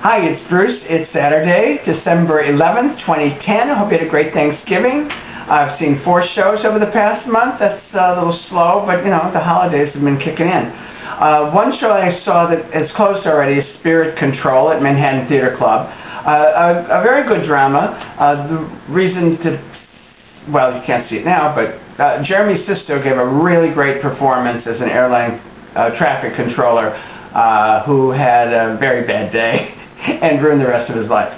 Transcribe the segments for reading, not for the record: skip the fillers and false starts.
Hi, it's Bruce. It's Saturday, December 11th, 2010. I hope you had a great Thanksgiving. I've seen 4 shows over the past month. That's a little slow, but you know, the holidays have been kicking in. One show I saw that is closed already is Spirit Control at Manhattan Theater Club. A very good drama. The reason to, well, you can't see it now, but Jeremy Sisto gave a really great performance as an airline traffic controller who had a very bad day and ruined the rest of his life.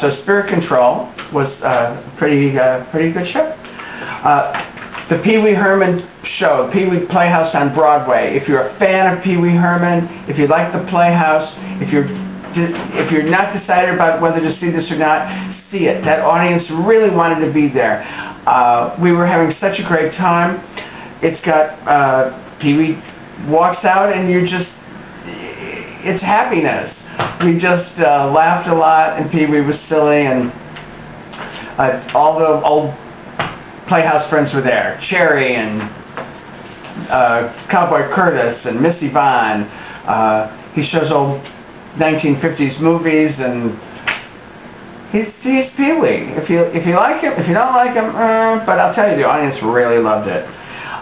So Spirit Control was a pretty good show. The Pee Wee Herman show, Pee Wee Playhouse on Broadway. If you're a fan of Pee Wee Herman, if you like the Playhouse, if you're not decided about whether to see this or not, see it. That audience really wanted to be there. We were having such a great time. It's got Pee Wee walks out and you're just, it's happiness. We just laughed a lot, and Pee Wee was silly, and all the old Playhouse friends were there. Cherry and Cowboy Curtis and Missy Vaughn. He shows old 1950s movies, and he's Pee Wee. If you like him, if you don't like him, but I'll tell you, the audience really loved it.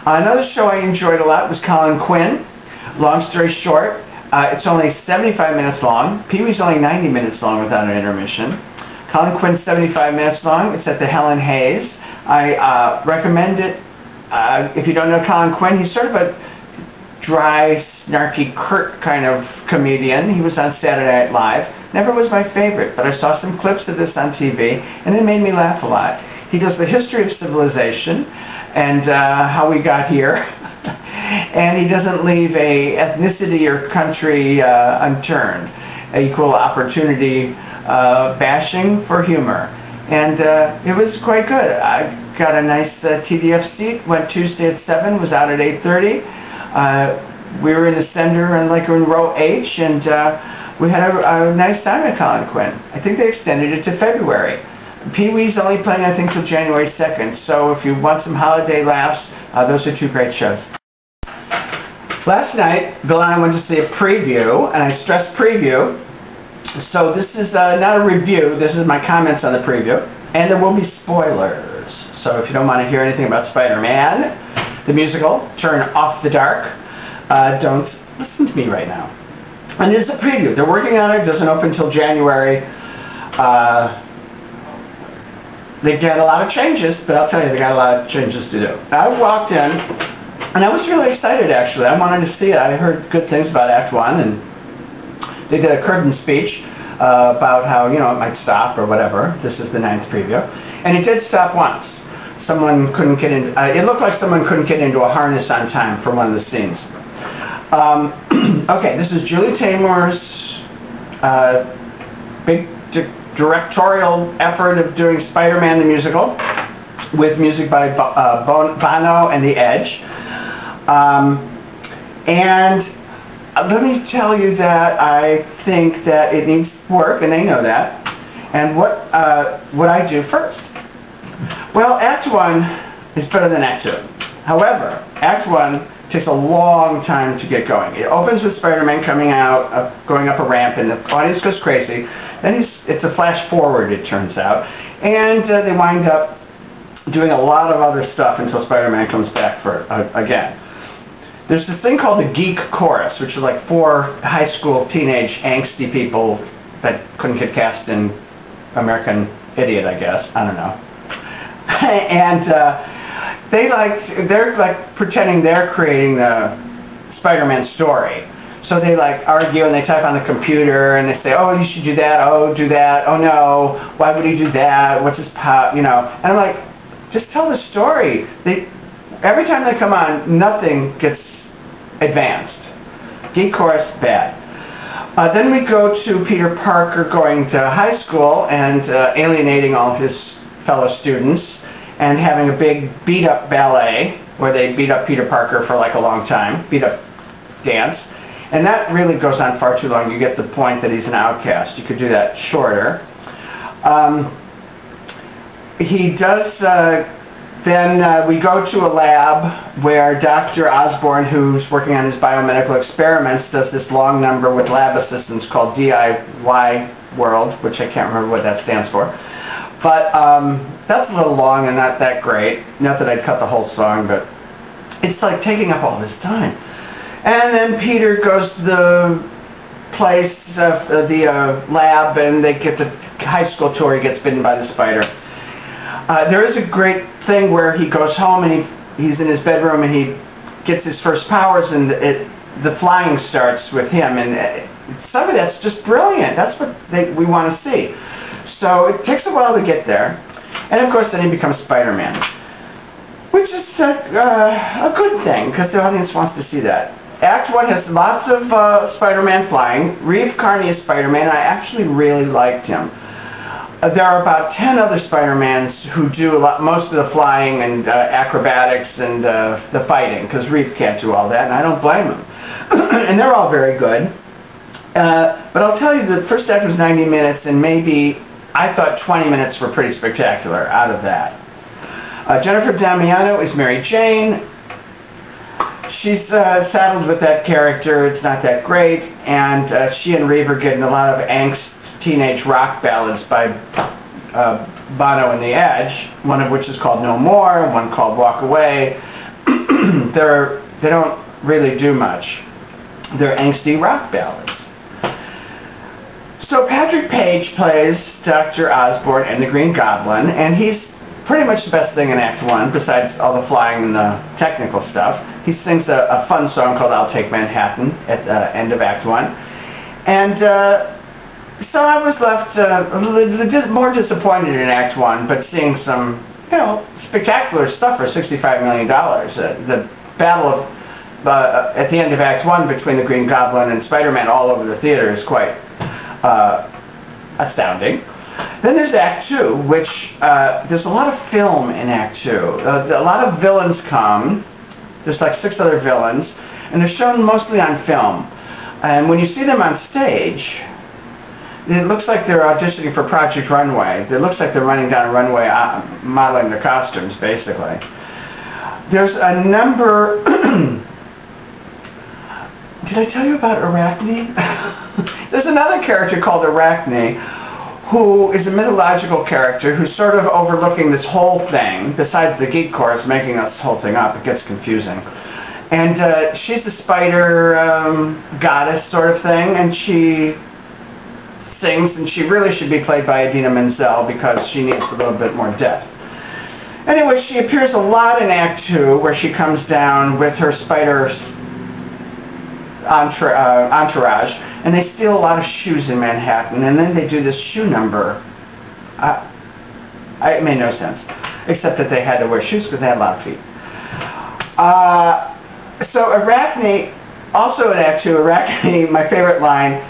Another show I enjoyed a lot was Colin Quinn. Long story short, it's only 75 minutes long. Pee Wee's only 90 minutes long without an intermission. Colin Quinn's 75 minutes long. It's at the Helen Hayes. I recommend it. If you don't know Colin Quinn, he's sort of a dry, snarky, curt kind of comedian. He was on Saturday Night Live. Never was my favorite, but I saw some clips of this on TV, and it made me laugh a lot. He does the history of civilization and how we got here. And he doesn't leave a ethnicity or country unturned. Equal opportunity bashing for humor. And it was quite good. I got a nice TDF seat, went Tuesday at 7, was out at 8:30. We were in the center and like in row H, and we had a nice time at Colin Quinn. I think they extended it to February. Pee Wee's only playing, I think, till January 2nd, so if you want some holiday laughs, those are 2 great shows. Last night, Bill and I went to see a preview, and I stress preview, so this is not a review, this is my comments on the preview, and there will be spoilers. So if you don't want to hear anything about Spider-Man, the musical, turn off the dark. Don't listen to me right now. And it's a preview. They're working on it, doesn't open until January. They got a lot of changes, but I'll tell you, they got a lot of changes to do. I walked in, and I was really excited, actually. I wanted to see it. I heard good things about Act 1, and they did a curtain speech about how, you know, it might stop or whatever. This is the 9th preview. And it did stop once. Someone couldn't get in. It looked like someone couldn't get into a harness on time for one of the scenes. Okay, this is Julie Taymor's big directorial effort of doing Spider-Man the musical, with music by Bono and The Edge. And let me tell you that I think that it needs work, and they know that. And what I do first? Well, Act 1 is better than Act 2. However, Act 1 takes a long time to get going. It opens with Spider-Man coming out, going up a ramp, and the audience goes crazy. Then it's a flash forward, it turns out. And they wind up doing a lot of other stuff until Spider-Man comes back for again. There's this thing called the Geek Chorus, which is like 4 high school teenage angsty people that couldn't get cast in American Idiot, I guess. I don't know. And they're like pretending they're creating the Spider-Man story. So they like argue and they type on the computer and they say, oh, you should do that, oh, do that, oh no, why would he do that, what's his power, you know. And I'm like, just tell the story. Every time they come on, nothing gets advanced. Geek Chorus, bad. Then we go to Peter Parker going to high school and alienating all his fellow students and having a big beat-up ballet where they beat up Peter Parker for like a long time, beat-up dance. And that really goes on far too long. You get the point that he's an outcast. You could do that shorter. He does Then we go to a lab where Dr. Osborne, who's working on his biomedical experiments, does this long number with lab assistants called DIY World, which I can't remember what that stands for. But that's a little long and not that great. Not that I'd cut the whole song, but it's like taking up all this time. And then Peter goes to the place, the lab, and they get the high school tour. He gets bitten by the spider. There is a great thing where he goes home and he's in his bedroom and he gets his first powers, and the flying starts with him, and some of that's just brilliant. That's what we want to see. So it takes a while to get there, and of course then he becomes Spider-Man, which is a good thing because the audience wants to see that. Act 1 has lots of Spider-Man flying. Reeve Carney is Spider-Man. I actually really liked him. There are about 10 other Spider-Mans who do most of the flying and acrobatics and the fighting, because Reeve can't do all that, and I don't blame him. And they're all very good. But I'll tell you, the first act was 90 minutes, and maybe I thought 20 minutes were pretty spectacular out of that. Jennifer Damiano is Mary Jane. She's saddled with that character. It's not that great, and she and Reeve are getting a lot of angst teenage rock ballads by Bono and the Edge, one of which is called No More, one called Walk Away. They don't really do much. They're angsty rock ballads. So Patrick Page plays Dr. Osborne and the Green Goblin, and he's pretty much the best thing in Act 1, besides all the flying and the technical stuff. He sings a fun song called I'll Take Manhattan at the end of Act 1. And so I was left a little more disappointed in Act 1, but seeing some, spectacular stuff for $65 million. The battle at the end of Act 1 between the Green Goblin and Spider-Man all over the theater is quite astounding. Then there's Act 2, which there's a lot of film in Act 2. A lot of villains come. There's like 6 other villains, and they're shown mostly on film. And when you see them on stage, it looks like they're auditioning for Project Runway. It looks like they're running down a runway modeling their costumes, basically. There's a number... Did I tell you about Arachne? There's another character called Arachne, who is a mythological character who's sort of overlooking this whole thing, besides the geek chorus making this whole thing up. It gets confusing. And she's a spider goddess sort of thing, and she sings, and she really should be played by Idina Menzel because she needs a little bit more depth. Anyway, she appears a lot in Act 2, where she comes down with her spider entourage, and they steal a lot of shoes in Manhattan, and then they do this shoe number. It made no sense, except that they had to wear shoes because they had a lot of feet. So Arachne, also in Act 2, Arachne, my favorite line,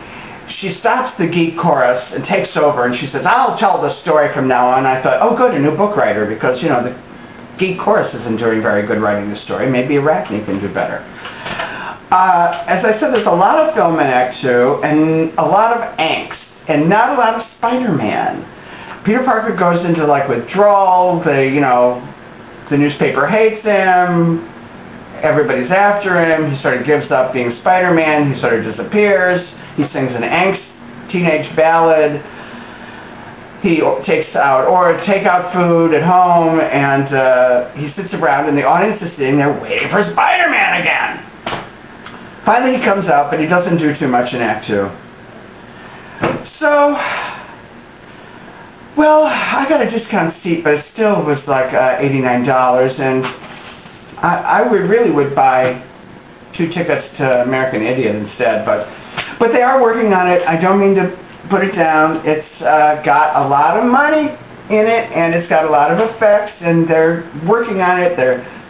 she stops the geek chorus and takes over, and she says, I'll tell the story from now on. I thought, oh good, a new book writer, because, the geek chorus isn't doing very good writing the story. Maybe Arachne can do better. As I said, there's a lot of film in Act 2, and a lot of angst, and not a lot of Spider-Man. Peter Parker goes into, withdrawal. The newspaper hates him. Everybody's after him. He sort of gives up being Spider-Man. He sort of disappears. He sings an angst teenage ballad. He takes out takeout food at home, and he sits around, and the audience is sitting there waiting for Spider-Man again. Finally he comes out, but he doesn't do too much in Act 2. So, well, I got a discount seat, but it still was like $89, and I really would buy 2 tickets to American Idiot instead, but they are working on it. I don't mean to put it down. It's got a lot of money in it, and it's got a lot of effects, and they're working on it.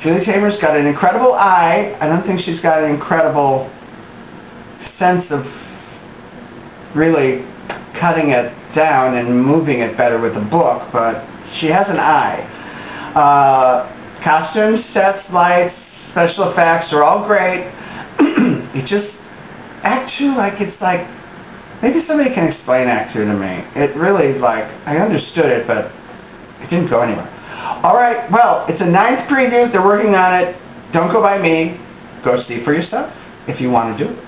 Julie Taymor's got an incredible eye. I don't think she's got an incredible sense of really cutting it down and moving it better with the book, but she has an eye. Costumes, sets, lights, special effects are all great. It just, Act 2, maybe somebody can explain Act 2 to me. It really, I understood it, but it didn't go anywhere. All right, well, it's a 9th preview. They're working on it. Don't go by me. Go see for yourself if you want to do it.